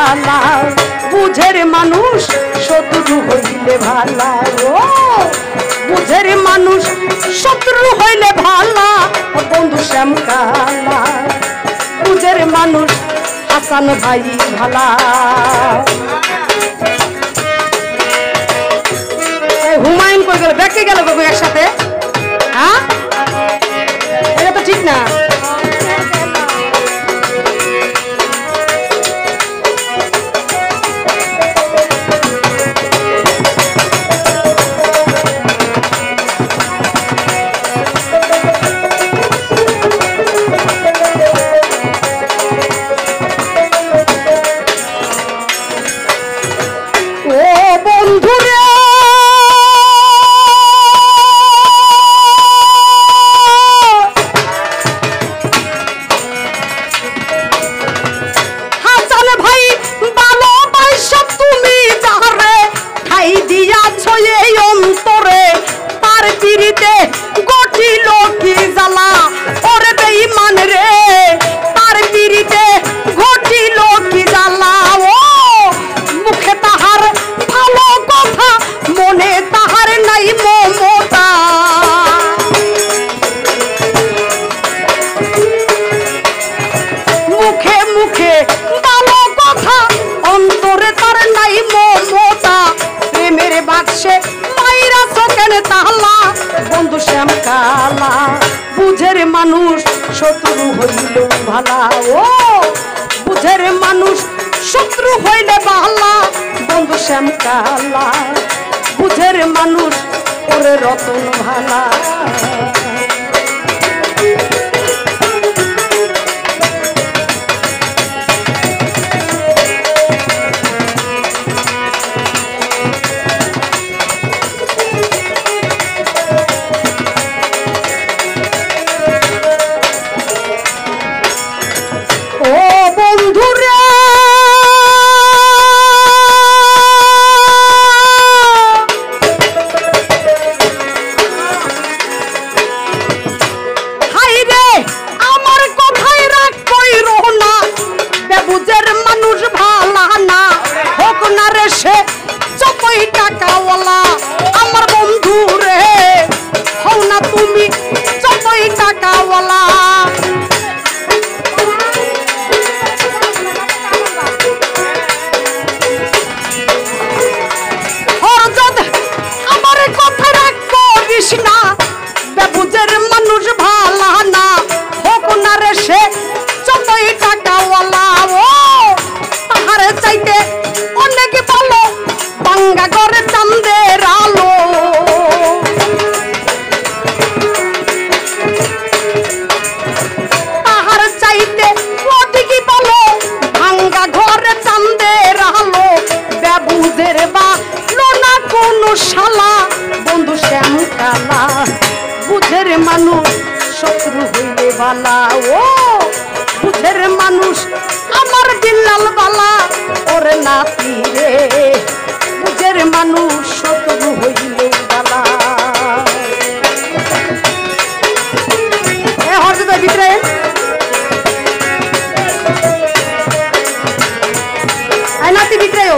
কালা বুঝের মানুষ শত্রু হইলে ভালা ও বুঝের মানুষ শত্রু হইলে ভালা বন্ধু শ্যাম কালা বুঝের মানুষ হাসান ভাই ভালা হুমায়ুন কই গেল ব্যাকে গেল গো একসাথে হ্যাঁ এটা তো ঠিক না বুঝের মানুষ শত্রু হইল ভালা ও বুঝের মানুষ শত্রু হইলে ভালা বন্ধু শ্যাম কালা বুঝের মানুষ ওরে রতন ভালা আমার বন্ধু রে হও না তুমি যতই টাকাওয়ালা আমার কথা রাখ করিস না বেবুজের মানুষ ভালা না হোক না রে সে যতই টাকাওয়ালা ও তাহার চাইতে অনেক ভালো বাঙ্গা করে চাঁদের আলো তাহার চাইতে ওদিকে বলো ভাঙ্গা ঘরে চাঁদের আলো বেবুদের বা লোনা কোন শালা বন্ধু শ্যাম কালা বুঝের মানুষ শত্রু হইলে বালা ও বুঝের মানুষ আমার বিল্লাল বালা ওরে নাতি রে বুঝের মানুষ শত্রু হইলে বালা এ হরজত ভিতরে আই নাতি ভিতরেও